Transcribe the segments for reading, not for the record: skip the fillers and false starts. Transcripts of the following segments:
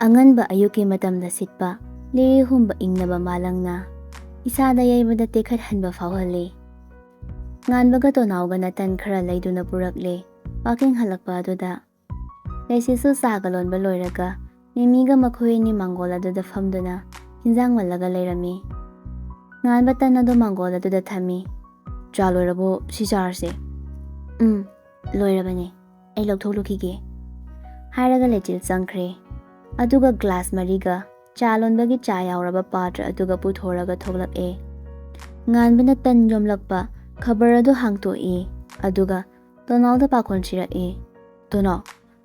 ꯑꯉꯟꯕ ꯑꯌꯨꯛꯀꯤ ꯃꯇꯝꯗ ꯁꯤꯠꯄ ꯂꯤꯔꯤ ꯍꯨꯝꯕ ꯏꯪꯅꯕ ꯃꯥꯂꯪꯅ ꯏꯁꯥꯗ ꯌꯩꯕꯗ ꯇꯦꯛꯈꯠꯍꯟꯕ ꯐꯥꯎꯍꯜꯂꯤ꯫ ꯉꯥꯟꯕꯒ ꯇꯣꯅꯥꯎꯒꯅ ꯇꯟ ꯈꯔ ꯂꯩꯗꯨꯅ ꯄꯨꯔꯛꯂꯦ꯫ ꯋꯥꯀꯤꯡ ꯍꯜꯂꯛꯄ ꯑꯗꯨꯗ ꯂꯩꯁꯤꯁꯨ ꯆꯥꯒ ꯂꯣꯟꯕ ꯂꯣꯏꯔꯒ ꯃꯤꯃꯤꯒ ꯃꯈꯣꯏ ꯑꯅꯤ ꯃꯥꯡꯒꯣꯜ ꯑꯗꯨꯗ ꯐꯝꯗꯨꯅ ꯍꯤꯟꯖꯥꯡ ꯃꯜꯂꯒ ꯂꯩꯔꯝꯃꯤ꯫ ꯉꯥꯟꯕ ꯇꯟ ꯑꯗꯨ ꯃꯥꯡꯒꯣꯜ ꯑꯗꯨꯗ ꯊꯝꯃꯤ꯫ "ꯆꯥ ꯂꯣꯏꯔꯕꯣ? ꯁꯤ ꯆꯥꯔꯁꯦ." "ꯂꯣꯏꯔꯕꯅꯦ, ꯑꯩ ꯂꯧꯊꯣꯛꯂꯨꯈꯤꯒꯦ" ꯍꯥꯏꯔꯒ ꯂꯩꯆꯤꯜ ꯆꯪꯈ꯭ꯔꯦ꯫ ꯑꯗꯨꯒ ꯒ꯭ꯂꯥꯁ ꯃꯔꯤꯒ ꯆꯥ ꯂꯣꯟꯕꯒꯤ ꯆꯥ ꯌꯥꯎꯔꯕ ꯄꯥꯇ꯭ꯔ ꯑꯗꯨꯒ ꯄꯨꯊꯣꯔꯒ ꯊꯣꯛꯂꯛꯑꯦ꯫ ꯉꯥꯟꯕꯅ ꯇꯟ ꯌꯣꯝꯂꯛꯄ ꯈꯕꯔ ꯑꯗꯨ ꯍꯥꯡꯇꯣꯛꯏ꯫ ꯑꯗꯨꯒ ꯇꯣꯅꯥꯎꯗ ꯄꯥꯈꯣꯟ ꯁꯤꯔꯛꯏ꯫ "ꯇꯣꯅꯥꯎ,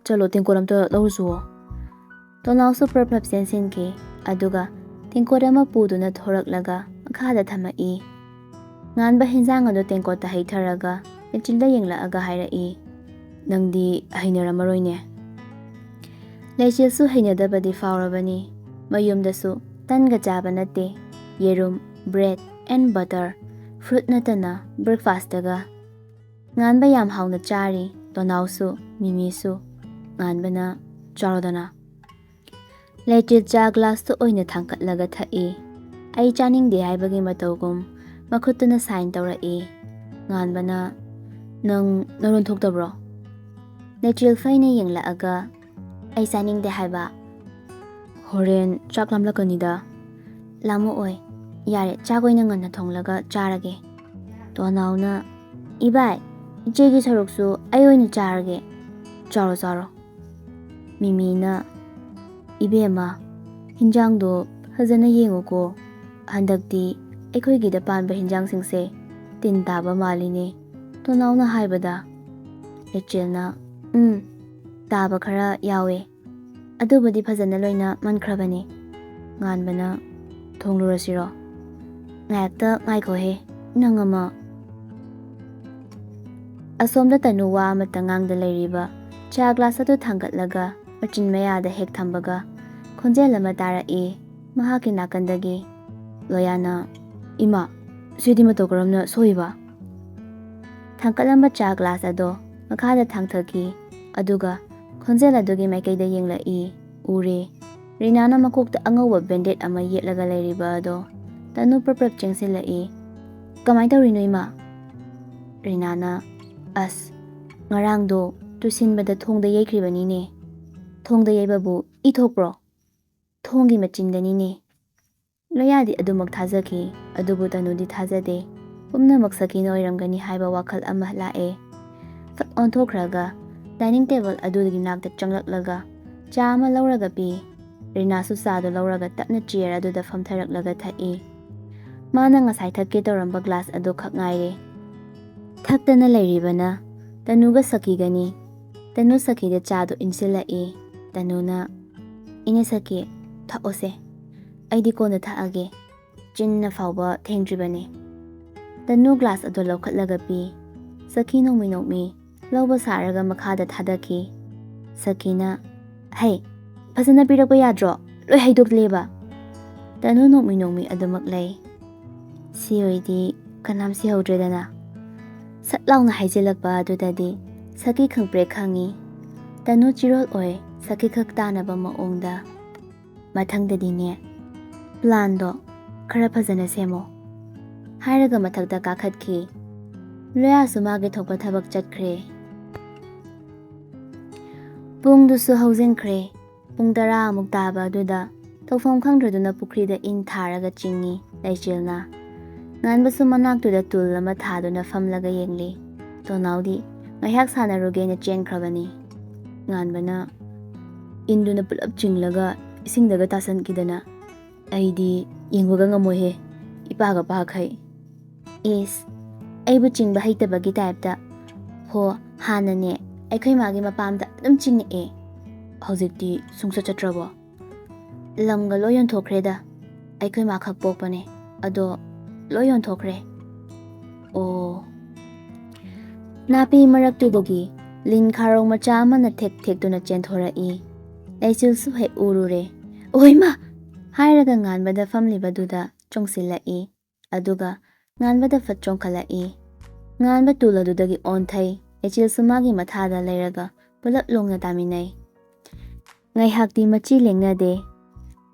ꯆꯠꯂꯣ ꯇꯦꯡꯀꯣꯠ ꯑꯝꯇ ꯂꯧꯔꯨꯆꯣ." ꯇꯣꯅꯥꯎꯁꯨ ꯄ꯭ꯔꯞ ꯆꯦꯟꯁꯤꯟꯈꯤ꯫ ꯑꯗꯨꯒ ꯇꯦꯡꯀꯣꯠ ꯑꯃ ꯄꯨꯗꯨꯅ ꯊꯣꯔꯛꯂꯒ ꯃꯈꯥꯗ ꯊꯝꯃꯛꯏ꯫ ꯉꯥꯟꯕ ꯍꯤꯟꯖꯥꯡ ꯑꯗꯨ ꯇꯦꯡꯀꯣꯠꯇ ꯍꯩꯊꯔꯒ ꯂꯩꯆꯤꯜꯗ ꯌꯦꯡꯂꯛꯑꯒ ꯍꯥꯏꯔꯛꯏ, "ꯅꯪꯗꯤ ꯍꯩꯅꯔꯝꯃꯔꯣꯏꯅꯦ." ꯂꯩꯆꯤꯜꯁꯨ ꯍꯩꯅꯗꯕꯗꯤ ꯐꯥꯎꯔꯕꯅꯤ꯫ ꯃꯌꯨꯝꯗꯁꯨ ꯇꯟꯒ ꯆꯥꯕ ꯅꯠꯇꯦ, ꯌꯦꯔꯨꯝ, ꯕ꯭ꯔꯦꯗ ꯑꯦꯟ ꯕꯇꯔ, ꯐ꯭ꯔꯨꯠ ꯅꯠꯇꯅ ꯕ꯭ꯔꯦꯛꯐꯥꯁꯇꯒ꯫ ꯉꯥꯟꯕ ꯌꯥꯝ ꯍꯥꯎꯅ ꯆꯥꯔꯤ, ꯇꯣꯅꯥꯎꯁꯨ, ꯃꯤꯃꯤꯁꯨ꯫ ꯉꯥꯟꯕꯅ, "ꯆꯥꯔꯣꯗꯅ." ꯂꯩꯆꯤꯜ ꯆꯥ ꯒ꯭ꯂꯥꯁꯇꯨ ꯑꯣꯏꯅ ꯊꯥꯡꯀꯠꯂꯒ ꯊꯛꯏ꯫ ꯑꯩ ꯆꯥꯅꯤꯡꯗꯦ ꯍꯥꯏꯕꯒꯤ ꯃꯇꯧꯒꯨꯝ ꯃꯈꯨꯠꯇꯨꯅ ꯁꯥꯏꯟ ꯇꯧꯔꯛꯏ꯫ ꯉꯥꯟꯕꯅ, "ꯅꯪ ꯅꯔꯣꯟ ꯊꯣꯛꯇꯕ꯭ꯔꯣ?" ꯂꯩꯆꯤꯜ ꯐꯩꯅ ꯌꯦꯡꯂꯛꯑꯒ, "ꯑꯩ ꯆꯥꯅꯤꯡꯗꯦ ꯍꯥꯏꯕ." "ꯍꯣꯔꯦꯟ ꯆꯥꯛ ꯂꯥꯝꯂꯛꯀꯅꯤꯗ." "ꯂꯥꯝꯃꯛꯑꯣꯏ, ꯌꯥꯔꯦ ꯆꯥꯛ ꯑꯣꯏꯅ ꯉꯟꯅ ꯊꯣꯡꯂꯒ ꯆꯥꯔꯒꯦ." ꯇꯣꯅꯥꯎꯅ, "ꯏꯕꯥꯏ, ꯏꯆꯦꯒꯤ ꯁꯔꯨꯛꯁꯨ ꯑꯩ ꯑꯣꯏꯅ ꯆꯥꯔꯒꯦ." "ꯆꯥꯔꯣ ꯆꯥꯔꯣ." ꯃꯤꯃꯤꯅ, "ꯏꯕꯦꯝꯃ, ꯍꯤꯟꯖꯥꯡꯗꯣ ꯐꯖꯅ ꯌꯦꯡꯉꯨꯀꯣ. ꯍꯟꯗꯛꯇꯤ ꯑꯩꯈꯣꯏꯒꯤꯗ ꯄꯥꯟꯕ ꯍꯤꯟꯖꯥꯡꯁꯤꯡꯁꯦ ꯇꯤꯟ ꯇꯥꯕ ꯃꯥꯜꯂꯤꯅꯦ." ꯇꯣꯅꯥꯎꯅ ꯍꯥꯏꯕꯗ ꯂꯩꯆꯤꯜꯅ, ꯇꯥꯕ ꯈꯔ ꯌꯥꯎꯋꯦ. ꯑꯗꯨꯕꯨꯗꯤ ꯐꯖꯅ ꯂꯣꯏꯅ ꯃꯟꯈ꯭ꯔꯕꯅꯦ." ꯉꯥꯟꯕꯅ, "ꯊꯣꯡꯂꯨꯔꯁꯤꯔꯣ?" "ꯉꯥꯏꯍꯥꯛꯇ ꯉꯥꯏꯈꯣꯍꯦ, ꯅꯪ ꯑꯃ." ꯑꯁꯣꯝꯗ ꯇꯅꯨ ꯋꯥ ꯑꯃꯠꯇ ꯉꯥꯡꯗ ꯂꯩꯔꯤꯕ ꯆꯥ ꯒ꯭ꯂꯥꯁ ꯑꯗꯨ ꯊꯥꯡꯒꯠꯂꯒ ꯃꯆꯤꯟ ꯃꯌꯥꯗ ꯍꯦꯛ ꯊꯝꯕꯒ ꯈꯣꯟꯖꯦꯜ ꯑꯃ ꯇꯥꯔꯛꯏ ꯃꯍꯥꯛꯀꯤ ꯅꯥꯀꯟꯗꯒꯤ꯫ ꯂꯣꯌꯥꯅ, "ꯏꯃꯥ, ꯁꯤꯗꯤ ꯃꯇꯧ ꯀꯔꯝꯅ ꯁꯣꯛꯏꯕ?" ꯊꯥꯡꯀꯠꯂꯝꯕ ꯆꯥ ꯒ꯭ꯂꯥꯁ ꯑꯗꯣ ꯃꯈꯥꯗ ꯊꯥꯡꯊꯈꯤ꯫ ꯑꯗꯨꯒ ꯈꯣꯟꯖꯦꯜ ꯑꯗꯨꯒꯤ ꯃꯥꯏꯀꯩꯗ ꯌꯦꯡꯂꯛꯏ꯫ ꯎꯔꯦ, ꯔꯤꯅꯥꯅ ꯃꯀꯣꯛꯇ ꯑꯉꯧꯕ ꯕꯦꯟꯗꯦꯠ ꯑꯃ ꯌꯦꯠꯂꯒ ꯂꯩꯔꯤꯕ ꯑꯗꯣ꯫ ꯇꯅꯨ ꯄ꯭ꯔꯞ ꯆꯦꯡꯁꯤꯜꯂꯛꯏ꯫ "ꯀꯃꯥꯏ ꯇꯧꯔꯤꯅꯣ ꯏꯃꯥ?" ꯔꯤꯅꯥꯅ, "ꯑꯁ, ꯉꯔꯥꯡꯗꯣ ꯇꯨꯁꯤꯟꯕꯗ ꯊꯣꯡꯗ ꯌꯩꯈ꯭ꯔꯤꯕꯅꯤꯅꯦ." "ꯊꯣꯡꯗ ꯌꯩꯕꯕꯨ ꯏ ꯊꯣꯛꯄ꯭ꯔꯣ?" "ꯊꯣꯡꯒꯤ ꯃꯆꯤꯟꯗꯅꯤꯅꯦ." ꯂꯣꯌꯥꯗꯤ ꯑꯗꯨꯃꯛ ꯊꯥꯖꯈꯤ꯫ ꯑꯗꯨꯕꯨ ꯇꯅꯨꯗꯤ ꯊꯥꯖꯗꯦ꯫ ꯄꯨꯝꯅꯃꯛ ꯁꯈꯤꯅ ꯑꯣꯏꯔꯝꯒꯅꯤ ꯍꯥꯏꯕ ꯋꯥꯈꯜ ꯑꯃ ꯂꯥꯛꯑꯦ꯫ ꯐꯠ ꯑꯣꯟꯊꯣꯛꯈ꯭ꯔꯒ ꯗꯥꯏꯅꯤꯡ ꯇꯦꯕꯜ ꯑꯗꯨꯒꯤ ꯅꯥꯛꯇ ꯆꯪꯂꯛꯂꯒ ꯆꯥ ꯑꯃ ꯂꯧꯔꯒ ꯄꯤ꯫ ꯔꯤꯅꯥꯁꯨ ꯆꯥꯗꯨ ꯂꯧꯔꯒ ꯇꯞꯅ ꯆꯤꯌꯔ ꯑꯗꯨꯗ ꯐꯝꯊꯔꯛꯂꯒ ꯊꯛꯏ꯫ ꯃꯥꯅ ꯉꯁꯥꯏ ꯊꯛꯀꯦ ꯇꯧꯔꯝꯕ ꯒ꯭ꯂꯥꯁ ꯑꯗꯨ ꯈꯛ ꯉꯥꯏꯔꯦ꯫ ꯊꯛꯇꯅ ꯂꯩꯔꯤꯕꯅ ꯇꯅꯨꯒ ꯁꯈꯤꯒꯅꯤ꯫ ꯇꯅꯨ ꯁꯈꯤꯗ ꯆꯥꯗꯨ ꯏꯟꯁꯤꯜꯂꯛꯏ꯫ ꯇꯅꯨꯅ, "ꯏꯅꯦ ꯁꯈꯤ, ꯊꯛꯑꯣꯁꯦ. ꯑꯩꯗꯤ ꯀꯣꯟꯅ ꯊꯛꯑꯒꯦ. ꯆꯤꯟꯅ ꯐꯥꯎꯕ ꯊꯦꯡꯗ꯭ꯔꯤꯕꯅꯦ." ꯇꯅꯨ ꯒ꯭ꯂꯥꯁ ꯑꯗꯨ ꯂꯧꯈꯠꯂꯒ ꯄꯤ꯫ ꯁꯈꯤ ꯅꯣꯡꯃꯤ ꯂꯧꯕ ꯁꯥꯔꯒ ꯃꯈꯥꯗ ꯊꯥꯗꯈꯤ꯫ ꯁꯈꯤꯅ, "ꯍꯩ, ꯐꯖꯅ ꯄꯤꯔꯛꯄ ꯌꯥꯗ꯭ꯔꯣ? ꯂꯣꯏ ꯍꯩꯗꯣꯛꯂꯦꯕ." ꯇꯅꯨ ꯅꯣꯡꯃꯤ ꯑꯗꯨꯃꯛ ꯂꯩ꯫ "ꯁꯤ ꯑꯣꯏꯗꯤ ꯀꯅꯥꯝ ꯁꯤꯍꯧꯗ꯭ꯔꯦꯗꯅ." ꯁꯠ ꯂꯥꯎꯅ ꯍꯥꯏꯖꯤꯜꯂꯛꯄ ꯑꯗꯨꯗꯗꯤ ꯁꯈꯤ ꯈꯪꯄ꯭ꯔꯦꯛ ꯈꯪꯉꯤ꯫ ꯇꯅꯨ ꯆꯤꯔꯣꯜ ꯑꯣꯏ ꯁꯈꯤ ꯈꯛ ꯇꯥꯅꯕ ꯃꯑꯣꯡꯗ꯫ "ꯃꯊꯪꯗꯗꯤꯅꯦ, ꯄ꯭ꯂꯥꯟꯗꯣ ꯈꯔ ꯐꯖꯅ ꯁꯦꯝꯃꯣ." ꯍꯥꯏꯔꯒ ꯃꯊꯛꯇ ꯀꯥꯈꯠꯈꯤ꯫ ꯂꯣꯌꯥꯁꯨ ꯃꯥꯒꯤ ꯊꯣꯛꯄ ꯊꯕꯛ ꯆꯠꯈ꯭ꯔꯦ꯫ ꯄꯨꯡꯗꯨꯁꯨ ꯍꯧꯖꯤꯟꯈ꯭ꯔꯦ꯫ ꯄꯨꯡ 10 ꯑꯃꯨꯛ ꯇꯥꯕ ꯑꯗꯨꯗ ꯇꯧꯐꯝ ꯈꯪꯗ꯭ꯔꯗꯨꯅ ꯄꯨꯈ꯭ꯔꯤꯗ ꯏꯟ ꯊꯥꯔꯒ ꯆꯤꯡꯉꯤ ꯂꯩꯆꯤꯜꯅ꯫ ꯉꯥꯟꯕꯁꯨ ꯃꯅꯥꯛꯇꯨꯗ ꯇꯨꯜ ꯑꯃ ꯊꯥꯗꯨꯅ ꯐꯝꯂꯒ ꯌꯦꯡꯂꯤ꯫ ꯇꯣꯅꯥꯎꯗꯤ ꯉꯥꯏꯍꯥꯛ ꯁꯥꯟꯅꯔꯨꯒꯦꯅ ꯆꯦꯟꯈ꯭ꯔꯕꯅꯤ꯫ ꯉꯥꯟꯕꯅ, "ꯏꯟꯗꯨꯅ ꯄꯨꯂꯞ ꯆꯤꯡꯂꯒ ꯏꯁꯤꯡꯗꯒ ꯇꯥꯁꯟꯈꯤꯗꯅ ꯑꯩꯗꯤ ꯌꯦꯡꯕꯒ ꯉꯝꯃꯣꯏꯍꯦ, ꯏꯄꯥꯒ ꯄꯥꯈꯩ." "ꯏꯁ, ꯑꯩꯕꯨ ꯆꯤꯡꯕ ꯍꯩꯇꯕꯒꯤ ꯇꯥꯏꯞꯇ." "ꯍꯣ, ꯍꯥꯟꯅꯅꯦ ꯑꯩꯈꯣꯏ ꯃꯥꯒꯤ ꯃꯄꯥꯝꯗ ꯑꯗꯨꯝ ꯆꯤꯡꯉꯛꯑꯦ." "ꯍꯧꯖꯤꯛꯇꯤ ꯁꯨꯡꯆꯠ ꯆꯠꯇ꯭ꯔꯕꯣ?" "ꯂꯝꯒ ꯂꯣꯏ ꯌꯣꯟꯊꯣꯛꯈ꯭ꯔꯦꯗ. ꯑꯩꯈꯣꯏ ꯃꯥ ꯈꯛ ꯄꯣꯛꯄꯅꯦ, ꯑꯗꯣ ꯂꯣꯏ ꯌꯣꯟꯊꯣꯛꯈ꯭ꯔꯦ." "ꯑꯣ." ꯅꯥꯄꯤ ꯃꯔꯛꯇꯨꯗꯒꯤ ꯂꯤꯟ ꯈꯥꯔꯧ ꯃꯆꯥ ꯑꯃꯅ ꯊꯦꯛꯇꯨꯅ ꯆꯦꯟꯊꯣꯔꯛꯏ꯫ ꯂꯩꯆꯤꯜꯁꯨ ꯍꯦꯛ ꯎꯔꯨꯔꯦ꯫ "ꯑꯣꯏꯃꯥ!" ꯍꯥꯏꯔꯒ ꯉꯥꯟꯕꯗ ꯐꯝꯂꯤꯕꯗꯨꯗ ꯆꯣꯡꯁꯤꯜꯂꯛꯏ꯫ ꯑꯗꯨꯒ ꯉꯥꯟꯕꯗ ꯐꯠ ꯆꯣꯡꯈꯠꯂꯛꯏ꯫ ꯉꯥꯟꯕ ꯇꯨꯜ ꯑꯗꯨꯗꯒꯤ ꯑꯣꯟꯊꯩ꯫ ꯂꯩꯆꯤꯜꯁꯨ ꯃꯥꯒꯤ ꯃꯊꯥꯗ ꯂꯩꯔꯒ ꯄꯨꯂꯞ ꯂꯣꯡꯅ ꯇꯥꯃꯤꯟꯅꯩ꯫ Ngaihakti machi lengnade.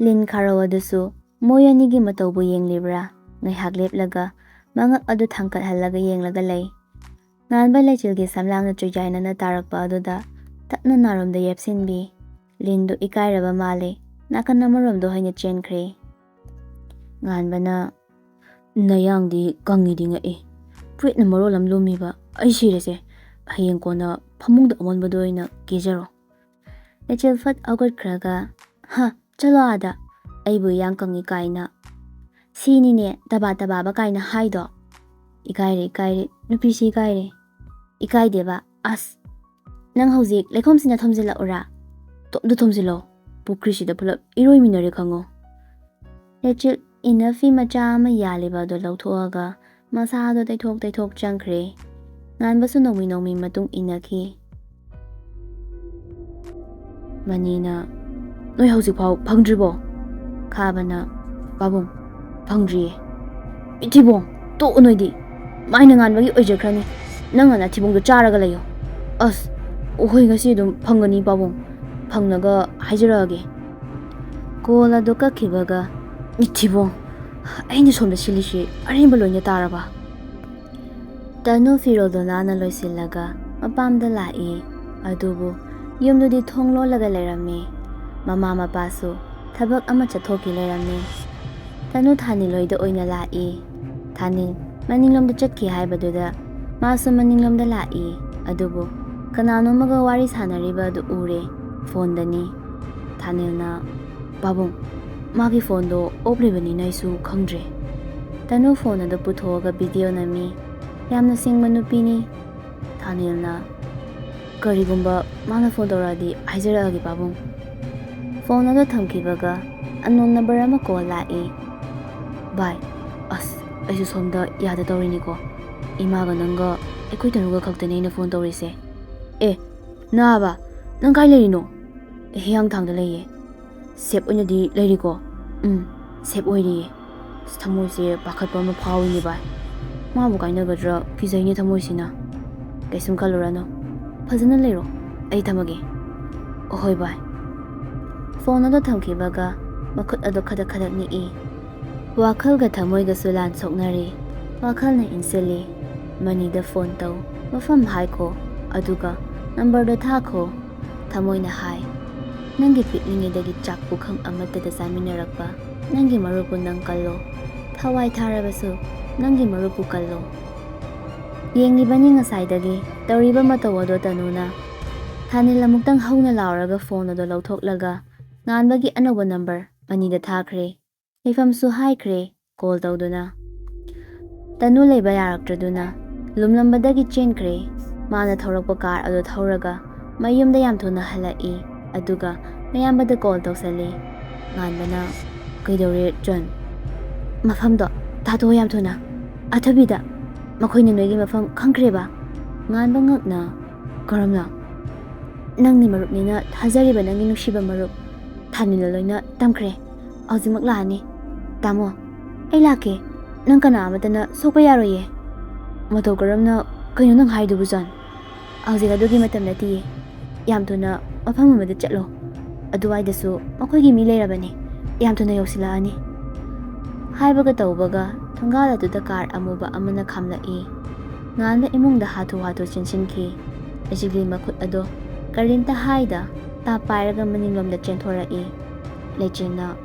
Lin Kharo adusu moy anigi mataubu yenglibra. Ngaihak leplaga mangak adu thangkathalaga yenglaga lay. Nganba lechilgi samlangna chujainana tarakpa aduda tapna naromda yepsinbi. Lindu ikairaba male nakan namaromdo haina chenkre. Nganbana nayangdi kangidi nga e. Pwit na marolam lumiba ay sirese. Hayeng ko na pamungda amonbado ay na kizaro. Lechil fat awgat kraga. Ha, chalo ada. Aybu yang kangi kaina. Sini ne taba ba kaina haido. Ikaire nupisi ikaire. Ikaide ba as. Nang hauzik lekom sina thomzila ura. Tomdu thomzilo. Pukrisi da pulap iroi minare kango. Lechil inafi macha ama yaliba do lauthoaga. Masado taithok changkre. Nganbasu nomi matung inaki. Manina noi hauzik pau phangdribo. Khabana babung phangdriye. Itibong to unoidi. Maina nganbagi oijakrani. Nangana tibongdo charaga layo. As ohoi ngasi dum phangani babung. Phangnaga haijaraage. Kola do kakhibaga. Itibong aini somda silishi arimba loina taraba. Tanu firodo nana loisilaga mapamda lai. Adubu yumdudi thonglo laga lerame. Mama mapasu thabak ama chathoki lerame. Tanu thani loida oina lai. Thani maninglomda chatki haibaduda masu maninglomda lai. Adubu kanano maga wari sanariba adu ure phone dani. Thanilna babung magi phone do oblibani naisu khangdre. Tanu phone ado puthoga video nami. Yamna singba nupini. Thanilna karigumba mana phone doradi haijaraagi babung. Phone ado thamkibaga unknown number ama call lai. Bye. As aisu somda yada torini ko. Imaga nanga ekoi tanuga khaktane na phone torise. Naaba nang kai lerino? Hiyang thangda leye. Sep oina di leriko. Sep oiri. Thamoise pakhatpa ma phawini bai. Mabu kaina gadra fizaini thamoisina. Kaisum kalurano. Phajana lero. Ai thamage. Ohoi bai. Phone ado thamkibaga makhut ado khadak ni e. Wakhal ga thamoi ga sulan soknari. Wakhal na insili. Mani da phone tau. Mafam hai ko. Aduga number do thakho. Thamoi na hai. Nangi pitlingi dagi chakpu kham amata da saminarakpa. Nangi marupu nang kallo. Thawai tharabasu. Nangi marupu kallo. Yenglibani ngasaidagi tawriba matawado tanuna. Thanila muktang hauna lauraga phone ado lauthoklaga. Nganbagi anoba number manida thakre. Ifamsu haikre call tawduna. Tanu leiba yaraktraduna. Lumlambadagi chenkre. Mana thaurakpa car ado thauraga. Mayumda yam thuna halai. Aduga mayambada call tawsali. Nganbana kaidore John. Mafamdo tato yam thuna. Athabida makoina noigi mafam khangkreba. Nganba ngakna karamna. Nangni marupnina thajariba nangi nushiba marup. Thanila loina tamkre. Auzimak laani. Tamo. Ai lake. Nang kana amatana sokpa yaroye. Matau karamna kayo nang haidubu John. Auziga dugi matam nati. Yam thuna mafam amada chatlo. Aduwaidasu makoigi mi leirabani. Yam thuna yoksilaani. Haibaga tawbaga thongala tuda car amuba amana khamlai. Nganba imungda hatu chinchinki. Ejigli makhut ado karinta haida ta pairaga maninglomda chenthora lechina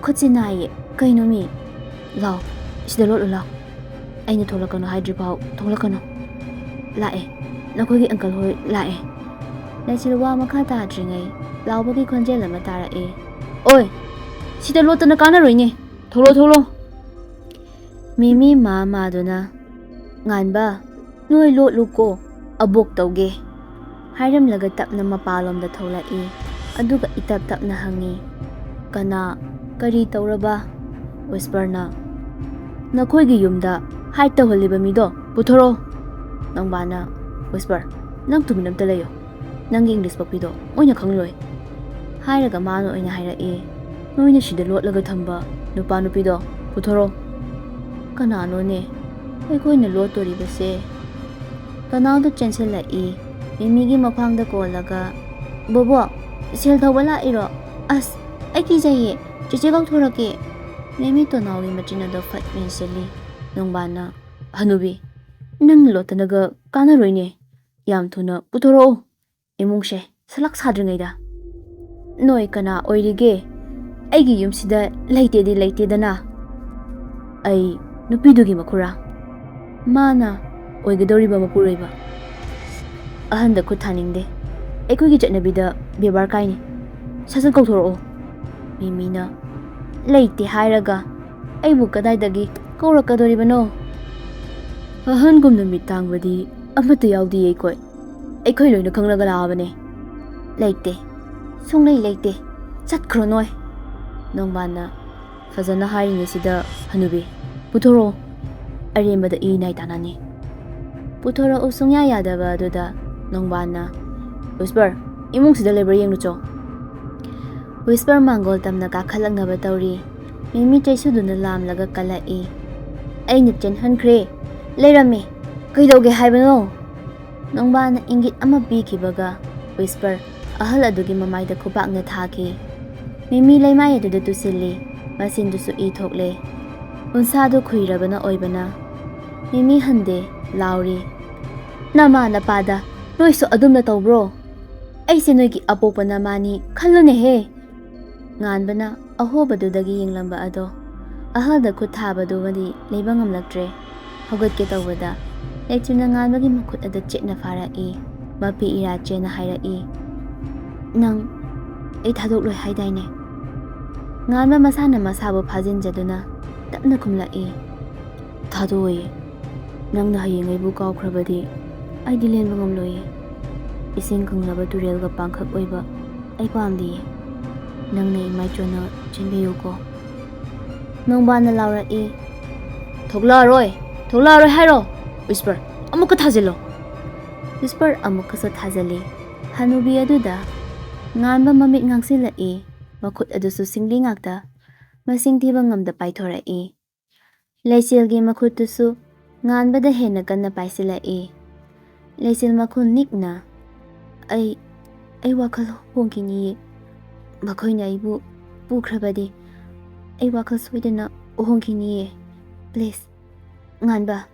khutsinai kainomi law sida lot law aina tholakano hydripau tholakano lae nakogi uncle hoi lae lechilwa makha ta dringai lawbagi khonjel ama tara oi sida lotana kana roine tholo Mimi mama duna nganba noi lot luko abok tawge hairam laga tapna mapalom da tholai aduga itap tapna hangi kana kari tawraba whisper na nakhoigi yumda hai tawhaliba mido puthoro nangbana whisper nang tuminam talayo nang English papido oina khangloi hairaga mano oina hairai noina shida lotlaga thamba nupa nupido puthoro kanano ne aikoina lotori base kanado chenselai mimigi maphangda kolaga bobo ꯁꯦꯜ ꯊꯧꯕ ꯂꯥꯛꯏꯔꯣ? ꯑꯁ ꯑꯩ ꯀꯤꯖꯩꯌꯦ, ꯆꯦꯆꯦ ꯀꯧꯊꯣꯔꯛꯀꯦ꯫ ꯃꯦꯃꯤ ꯇꯣꯅꯥꯎꯒꯤ ꯃꯆꯤꯟ ꯑꯗꯨ ꯐꯠ ꯃꯦꯟꯁꯤꯜꯂꯤ꯫ ꯅꯣꯡꯕꯥꯟꯅ ꯍꯅꯨꯕꯤ ꯅꯪ ꯂꯣꯠꯇꯅꯒ ꯀꯥꯟꯅꯔꯣꯏꯅꯦ, ꯌꯥꯝ ꯊꯨꯅ ꯄꯨꯊꯣꯔꯛꯑꯣ ꯏꯃꯨꯡꯁꯦ ꯁꯂꯥꯛ ꯁꯥꯗ꯭ꯔꯤꯉꯩꯗ꯫ ꯅꯣꯏ ꯀꯅꯥ ꯑꯣꯏꯔꯤꯒꯦ? ꯑꯩꯒꯤ ꯌꯨꯝꯁꯤꯗ ꯂꯩꯇꯦꯗꯤ ꯂꯩꯇꯦꯗꯅ꯫ ꯑꯩ ꯅꯨꯄꯤꯗꯨꯒꯤ ꯃꯈꯨꯔꯥ, ꯃꯥꯅ ꯑꯣꯏꯒꯗꯧꯔꯤꯕ ꯃꯄꯨꯔꯣꯏꯕ꯫ ꯑꯍꯟꯗ ꯈꯨꯠ ꯊꯥꯅꯤꯡꯗꯦ, ꯑꯩꯈꯣꯏꯒꯤ ꯆꯠꯅꯕꯤꯗ ꯕꯦꯕꯥꯔ ꯀꯥꯏꯅꯤ, ꯁꯠ ꯀꯧꯊꯣꯔꯛꯑꯣ꯫ ꯃꯤꯃꯤꯅ ꯂꯩꯇꯦ ꯍꯥꯏꯔꯒ ꯑꯩꯕꯨ ꯀꯗꯥꯏꯗꯒꯤ ꯀꯧꯔꯛꯀꯗꯧꯔꯤꯕꯅꯣ? ꯑꯍꯟꯒꯨꯝꯅ ꯃꯤꯠ ꯇꯥꯡꯕꯗꯤ ꯑꯃꯠꯇ ꯌꯥꯎꯗꯤꯌꯦ ꯑꯩꯈꯣꯏ ꯂꯣꯏꯅ ꯈꯪꯂꯒ ꯂꯥꯛꯑꯕꯅꯦ꯫ ꯂꯩꯇꯦ, ꯁꯨꯡꯂꯩ ꯂꯩꯇꯦ, ꯆꯠꯈ꯭ꯔꯣ ꯅꯣꯏ꯫ ꯅꯣꯡꯕꯥꯟꯅ ꯐꯖꯅ ꯍꯥꯏꯔꯤꯉꯩꯁꯤꯗ ꯍꯅꯨꯕꯤ ꯄꯨꯊꯣꯔꯛꯑꯣ, ꯑꯔꯦꯝꯕꯗ ꯏꯅꯥꯏ ꯇꯥꯅꯅꯤ꯫ ꯄꯨꯊꯣꯔꯛꯎ ꯁꯨꯡꯌꯥ ꯌꯥꯗꯕ ꯑꯗꯨꯗ ꯅꯣꯡꯕꯥꯟꯅ ꯋꯤꯁꯄꯔ ꯏꯃꯨꯡꯁꯤꯗ ꯂꯩꯕ꯭ꯔꯥ ꯌꯦꯡꯂꯨꯆꯣ꯫ ꯋꯤꯁꯄꯔ ꯃꯥꯡꯒꯣꯜ ꯇꯝꯅ ꯀꯥꯈꯠꯂꯛꯅꯕ ꯇꯧꯔꯤ꯫ ꯃꯤꯃꯤ ꯆꯩꯁꯨꯗꯨꯅ ꯂꯥꯝꯂꯒ ꯀꯜꯂꯛꯏ꯫ ꯑꯩꯅ ꯆꯦꯟꯍꯟꯈ꯭ꯔꯦ, ꯂꯩꯔꯝꯃꯤ, ꯀꯩꯗꯧꯒꯦ ꯍꯥꯏꯕꯅꯣ? ꯅꯣꯡꯕꯥꯟꯅ ꯏꯪꯒꯤꯠ ꯑꯃ ꯄꯤꯈꯤꯕꯒ ꯋꯤꯁꯄꯔ ꯑꯍꯜ ꯑꯗꯨꯒꯤ ꯃꯃꯥꯏꯗ ꯈꯨꯄꯥꯛꯅ ꯊꯥꯈꯤ꯫ ꯃꯤꯃꯤ ꯂꯩꯃꯥꯏ ꯑꯗꯨꯗ ꯇꯨꯁꯤꯜꯂꯤ, ꯃꯆꯤꯟꯗꯨꯁꯨ ꯏ ꯊꯣꯛꯂꯦ꯫ ꯎꯟꯁꯥꯗꯨ ꯈꯨꯏꯔꯕꯅ ꯑꯣꯏꯕꯅ ꯃꯤꯃꯤ ꯍꯟꯗꯦ ꯂꯥꯎꯔꯤ꯫ ꯅꯃꯥ ꯅꯄꯥꯗ ꯅꯣꯏꯁꯨ ꯑꯗꯨꯝꯅ ꯇꯧꯕ꯭ꯔꯣ? ꯑꯩꯁꯦ ꯅꯣꯏꯒꯤ ꯑꯄꯣꯛꯄ ꯅꯃꯥꯅꯤ ꯈꯜꯂꯨꯅꯦꯍꯦ꯫ ꯉꯥꯟꯕꯅ ꯑꯍꯣꯕꯗꯨꯗꯒꯤ ꯌꯦꯡꯂꯝꯕ ꯑꯗꯣ ꯑꯍꯜꯗ ꯈꯨꯠ ꯊꯥꯕꯗꯨꯃꯗꯤ ꯂꯩꯕ ꯉꯝꯂꯛꯇ꯭ꯔꯦ꯫ ꯍꯧꯒꯠꯀꯦ ꯇꯧꯕꯗ ꯂꯩꯆꯤꯜꯅ ꯉꯥꯟꯕꯒꯤ ꯃꯈꯨꯠ ꯑꯗꯨ ꯆꯦꯠꯅ ꯐꯥꯔꯛꯏ꯫ ꯃꯄꯤ ꯏꯔꯥ ꯆꯦꯅ ꯍꯥꯏꯔꯛꯏ, ꯅꯪ ꯑꯩ ꯊꯥꯗꯣꯛꯂꯣꯏ ꯍꯥꯏꯗꯥꯏꯅꯦ? ꯉꯥꯟꯕ ꯃꯁꯥꯅ ꯃꯁꯥꯕꯨ ꯐꯥꯖꯤꯟꯖꯗꯨꯅ ꯇꯞꯅ ꯈꯨꯝꯂꯛꯏ, ꯊꯥꯗꯣꯛꯑꯣꯏꯌꯦ, ꯅꯪꯅ ꯍꯌꯦꯡ ꯑꯩꯕꯨ ꯀꯥꯎꯈ꯭ꯔꯕꯗꯤ ꯑꯩꯗꯤ ꯂꯦꯟꯕ ꯉꯝꯂꯣꯏꯌꯦ꯫ ꯏꯁꯤꯡ ꯀꯪꯂꯕ ꯇꯨꯔꯦꯜꯒ ꯄꯥꯡꯈꯛ ꯑꯣꯏꯕ ꯑꯩ ꯄꯥꯝꯗꯤꯌꯦ, ꯅꯪꯅ ꯏꯃꯥꯏꯆꯣꯟꯅ ꯆꯦꯟꯕꯤꯌꯨꯀꯣ꯫ ꯅꯣꯡꯕꯥꯟꯅ ꯂꯥꯎꯔꯛꯏ, ꯊꯣꯛꯂꯛꯑꯔꯣꯏ ꯍꯥꯏꯔꯣ? ꯋꯤꯁꯄꯔ ꯑꯃꯨꯛꯀ ꯊꯥꯖꯤꯜꯂꯣ꯫ ꯋꯤꯁꯄꯔ ꯑꯃꯨꯛꯀꯁꯨ ꯊꯥꯖꯤꯜꯂꯤ꯫ ꯍꯅꯨꯕꯤ ꯑꯗꯨꯗ ꯉꯥꯟꯕ ꯃꯃꯤꯠ ꯉꯥꯡꯁꯤꯜꯂꯛꯏ, ꯃꯈꯨꯠ ꯑꯗꯨꯁꯨ ꯁꯤꯡꯂꯤ ꯉꯥꯛꯇ ꯃꯁꯤꯡ ꯊꯤꯕ ꯉꯝꯗ ꯄꯥꯏꯊꯣꯔꯛꯏ꯫ ꯂꯩꯆꯤꯜꯒꯤ ꯃꯈꯨꯠꯇꯨꯁꯨ ꯉꯥꯟꯕꯗ ꯍꯦꯟꯅ ꯀꯟꯅ ꯄꯥꯏꯁꯤꯜꯂꯛꯏ꯫ ꯂꯩꯆꯤꯜ ꯃꯈꯨꯜ ꯅꯤꯛꯅ ꯑꯩ ꯋꯥꯈꯜ ꯍꯣꯡꯈꯤꯅꯤꯌꯦ, ꯃꯈꯣꯏꯅ ꯑꯩꯕꯨ ꯄꯨꯈ꯭ꯔꯕꯗꯤ ꯑꯩ ꯋꯥꯈꯜ ꯁꯣꯏꯗꯅ ꯍꯣꯡꯈꯤꯅꯤꯌꯦ꯫ ꯄ꯭ꯂꯤꯖ ꯉꯥꯟꯕ,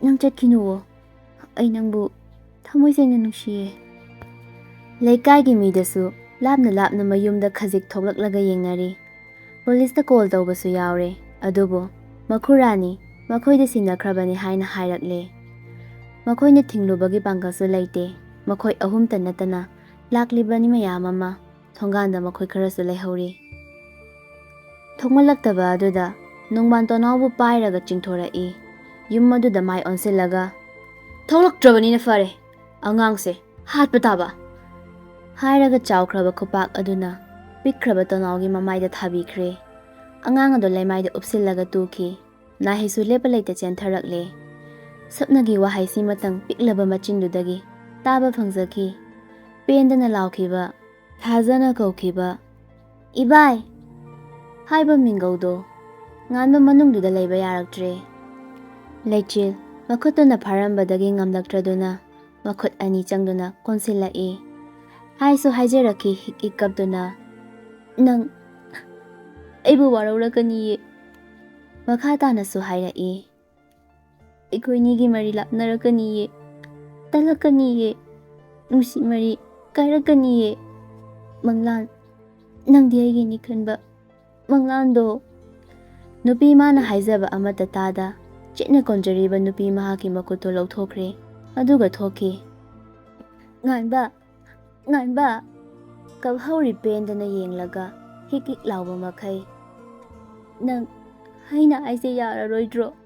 ꯅꯪ ꯆꯠꯈꯤꯅꯨꯋꯣ, ꯑꯩ ꯅꯪꯕꯨ ꯊꯃꯣꯏ ꯁꯦꯡꯅ ꯅꯨꯡꯁꯤꯌꯦ꯫ ꯂꯩꯀꯥꯏꯒꯤ ꯃꯤꯗꯁꯨ ꯂꯥꯞꯅ ꯂꯥꯞꯅ ꯃꯌꯨꯝꯗ ꯈꯖꯤꯛ ꯊꯣꯛꯂꯛꯂꯒ ꯌꯦꯡꯅꯔꯤ꯫ ꯄꯨꯂꯤꯁꯇ ꯀꯣꯜ ꯇꯧꯕꯁꯨ ꯌꯥꯎꯔꯦ, ꯑꯗꯨꯕꯨ ꯃꯈꯨꯔꯥꯅꯤ, ꯃꯈꯣꯏꯗ ꯁꯤꯟꯅꯈ꯭ꯔꯕꯅꯤ ꯍꯥꯏꯅ ꯍꯥꯏꯔꯛꯂꯦ꯫ ꯃꯈꯣꯏꯅ ꯊꯤꯡꯂꯨꯕꯒꯤ ꯄꯥꯡꯒꯜꯁꯨ ꯂꯩꯇꯦ꯫ ꯃꯈꯣꯏ ꯑꯍꯨꯝꯇ ꯅꯠꯇꯅ ꯂꯥꯛꯂꯤꯕꯅꯤ ꯃꯌꯥꯝ ꯑꯃ, ꯊꯣꯡꯒꯥꯟꯗ ꯃꯈꯣꯏ ꯈꯔꯁꯨ ꯂꯩꯍꯧꯔꯤ꯫ ꯊꯣꯛꯃꯜꯂꯛꯇꯕ ꯑꯗꯨꯗ ꯅꯣꯡꯕꯥꯟ ꯇꯣꯅꯥꯎꯕꯨ ꯄꯥꯏꯔꯒ ꯆꯤꯡꯊꯣꯔꯛꯏ꯫ ꯌꯨꯝ ꯑꯗꯨꯗ ꯃꯥꯏ ꯑꯣꯟꯁꯤꯜꯂꯒ ꯊꯣꯛꯂꯛꯇ꯭ꯔꯕꯅꯤꯅ ꯐꯔꯦ, ꯑꯉꯥꯡꯁꯦ ꯍꯥꯠꯄ ꯇꯥꯕ ꯍꯥꯏꯔꯒ ꯆꯥꯎꯈ꯭ꯔꯕ ꯈꯨꯄꯥꯛ ꯑꯗꯨꯅ ꯄꯤꯛꯈ꯭ꯔꯕ ꯇꯣꯅꯥꯎꯒꯤ ꯃꯃꯥꯏꯗ ꯊꯥꯕꯤꯈ꯭ꯔꯦ꯫ ꯑꯉꯥꯡ ꯑꯗꯨ ꯂꯩꯃꯥꯏꯗ ꯎꯞꯁꯤꯜꯂꯒ ꯇꯨꯈꯤ꯫ ꯅꯥꯍꯩꯁꯨ ꯂꯦꯞꯄ ꯂꯩꯇ ꯆꯦꯟꯊꯔꯛꯂꯦ꯫ ꯁꯨꯞꯅꯒꯤ ꯋꯥꯍꯩꯁꯤꯃꯇꯪ ꯄꯤꯛꯂꯕ ꯃꯆꯤꯟꯗꯨꯗꯒꯤ ꯇꯥꯕ ꯐꯪꯖꯈꯤ꯫ ꯄꯦꯟꯗꯅ ꯂꯥꯎꯈꯤꯕ, ꯊꯥꯖꯅ ꯀꯧꯈꯤꯕ ꯏꯕꯥꯏ ꯍꯥꯏꯕ ꯃꯤꯡꯒꯧꯗꯣ ꯉꯥꯟꯕ ꯃꯅꯨꯡꯗꯨꯗ ꯂꯩꯕ ꯌꯥꯔꯛꯇ꯭ꯔꯦ꯫ ꯂꯩꯆꯤꯜ ꯃꯈꯨꯠꯇꯨꯅ ꯐꯥꯔꯝꯕꯗꯒꯤ ꯉꯝꯂꯛꯇ꯭ꯔꯗꯨꯅ ꯃꯈꯨꯠ ꯑꯅꯤ ꯆꯪꯗꯨꯅ ꯀꯣꯟꯁꯤꯜꯂꯛꯏ꯫ ꯍꯥꯏꯁꯨ ꯍꯥꯏꯖꯔꯛꯈꯤ ꯍꯤꯛ ꯍꯤꯛ ꯀꯞꯇꯨꯅ, ꯅꯪ ꯑꯩꯕꯨ ꯋꯥꯔꯧꯔꯛꯀꯅꯤꯌꯦ꯫ ꯃꯈꯥ ꯇꯥꯅꯁꯨ ꯍꯥꯏꯔꯛꯏ, ꯑꯩꯈꯣꯏꯅꯤꯒꯤ ꯃꯔꯤ ꯂꯥꯞꯅꯔꯛꯀꯅꯤꯌꯦ, ꯇꯠꯂꯛꯀꯅꯤꯌꯦ, ꯅꯨꯡꯁꯤ ꯃꯔꯤ ꯀꯥꯏꯔꯛꯀꯅꯤꯌꯦ꯫ ꯃꯪꯂꯥꯟ, ꯅꯪꯗꯤ ꯑꯩꯒꯤꯅꯤ ꯈꯟꯕ ꯃꯪꯂꯥꯟꯗꯣ꯫ ꯅꯨꯄꯤ ꯃꯥꯅ ꯍꯥꯏꯖꯕ ꯑꯃꯠꯇ ꯇꯥꯗ ꯆꯦꯠꯅ ꯀꯣꯟꯖꯔꯤꯕ ꯅꯨꯄꯤ ꯃꯍꯥꯛꯀꯤ ꯃꯈꯨꯠꯇꯨ ꯂꯧꯊꯣꯛꯈ꯭ꯔꯦ, ꯑꯗꯨꯒ ꯊꯣꯛꯈꯤ꯫ ꯉꯥꯟꯕ ꯀꯞꯍꯧꯔꯤ ꯄꯦꯟꯗꯅ ꯌꯦꯡꯂꯒ ꯍꯤꯛ ꯍꯤꯛ ꯂꯥꯎꯕ ꯃꯈꯩ, ꯅꯪ ꯑꯩꯅ ꯍꯥꯏꯁꯦ ꯌꯥꯔꯔꯣꯏꯗ꯭ꯔꯣ?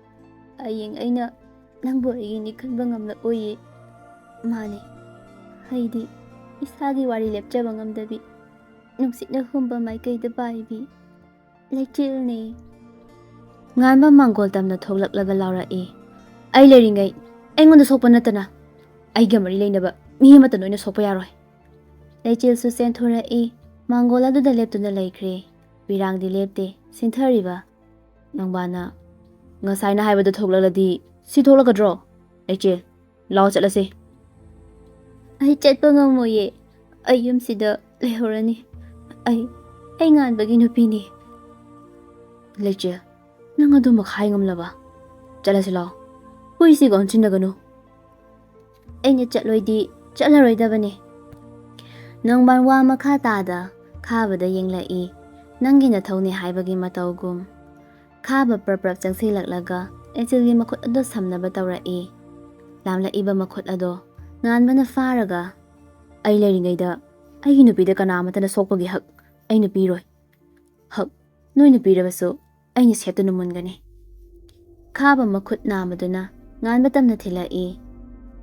ꯍꯌꯦꯡ ꯑꯩꯅ ꯅꯪꯕꯨ ꯑꯩꯒꯤꯅꯤ ꯈꯟꯕ ꯉꯝꯂꯛꯑꯣꯏꯌꯦ꯫ ꯃꯥꯅꯦ, ꯑꯩꯗꯤ ꯏꯁꯥꯒꯤ ꯋꯥꯔꯤ ꯂꯦꯞꯆꯕ ꯉꯝꯗꯕꯤ ꯅꯨꯡꯁꯤꯠꯅ ꯍꯨꯝꯕ ꯃꯥꯏꯀꯩꯗ ꯄꯥꯏꯕꯤ ꯂꯩꯆꯤꯜꯅꯦ꯫ ꯉꯥꯟꯕ ꯃꯥꯡꯒꯣꯜ ꯇꯝꯅ ꯊꯣꯛꯂꯛꯂꯒ ꯂꯥꯎꯔꯛꯏ, ꯑꯩ ꯂꯩꯔꯤꯉꯩ ꯑꯩꯉꯣꯟꯗ ꯁꯣꯛꯄ ꯅꯠꯇꯅ ꯑꯩꯒ ꯃꯔꯤ ꯂꯩꯅꯕ ꯃꯤ ꯑꯃꯠꯇ ꯅꯣꯏꯅ ꯁꯣꯛꯄ ꯌꯥꯔꯣꯏ꯫ ꯂꯩꯆꯤꯜꯁꯨ ꯆꯦꯟꯊꯣꯔꯛꯏ, ꯃꯥꯡꯒꯣꯜ ꯑꯗꯨꯗ ꯂꯦꯞꯇꯨꯅ ꯂꯩꯈ꯭ꯔꯦ꯫ ꯄꯤꯔꯥꯡꯗꯤ ꯂꯦꯞꯇꯦ, ꯁꯤꯟꯊꯔꯤꯕ꯫ ꯅꯣꯡꯕꯥꯟꯅ ꯉꯁꯥꯏꯅ ꯍꯥꯏꯕꯗꯣ ꯊꯣꯛꯂꯛꯂꯗꯤ ꯁꯤ ꯊꯣꯛꯂꯛꯀꯗ꯭ꯔꯣ? ꯂꯩꯆꯤꯜ ꯂꯥꯎ ꯆꯠꯂꯁꯤ꯫ ꯑꯩ ꯆꯠꯄ ꯉꯝꯃꯣꯏꯌꯦ, ꯑꯩ ꯌꯨꯝꯁꯤꯗ ꯂꯩꯍꯧꯔꯅꯤ. ꯑꯩ ꯉꯥꯟꯕꯒꯤ ꯅꯨꯄꯤꯅꯤ. ꯂꯩꯆꯤꯜ, ꯅꯪ ꯑꯗꯨꯃꯛ ꯍꯥꯏ ꯉꯝꯂꯕ? ꯆꯠꯂꯁꯤ ꯂꯥꯛꯑꯣ. ꯍꯨꯏꯁꯤꯒ ꯑꯣꯟꯁꯤꯟꯅꯒꯅꯨ. ꯑꯩꯅ ꯆꯠꯂꯣꯏꯗꯤ ꯆꯠꯂꯔꯣꯏꯗꯕꯅꯤ. ꯅꯣꯡꯕꯥꯟ ꯋꯥ ꯃꯈꯥ ꯇꯥꯗ ꯈꯥꯕꯗ ꯌꯦꯡꯂꯛꯏ, ꯅꯪꯒꯤ ꯅꯊꯧꯅꯤ ꯍꯥꯏꯕꯒꯤ ꯃꯇꯧꯒꯨꯝ. ꯈꯥꯕ ꯄ꯭ꯔꯞ ꯆꯪꯁꯤꯜꯂꯛꯂꯒ ꯂꯩꯆꯤꯜꯒꯤ ꯃꯈꯨꯠ ꯑꯗꯨ ꯁꯝꯅꯕ ꯇꯧꯔꯛꯏ. ꯂꯥꯝꯂꯛꯏꯕ ꯃꯈꯨꯠ ꯑꯗꯣ ꯉꯥꯟꯕꯅ ꯐꯥꯔꯒ, ꯑꯩ ꯂꯩꯔꯤꯉꯩꯗ ꯑꯩꯒꯤ ꯅꯨꯄꯤꯗ ꯀꯅꯥꯃꯠꯇꯅ ꯁꯣꯛꯄꯒꯤ ꯍꯛ ꯑꯩꯅ ꯄꯤꯔꯣꯏ. ꯍꯛ ꯅꯣꯏꯅ ꯄꯤꯔꯕꯁꯨ ꯑꯩꯅ ꯁꯦꯠꯇꯨꯅ ꯃꯨꯟꯒꯅꯤ. ꯈꯥꯕ ꯃꯈꯨꯠ ꯅꯥꯝꯃꯗꯨꯅ ꯉꯥꯟꯕ ꯇꯝꯅ ꯊꯤꯜꯂꯛꯏ.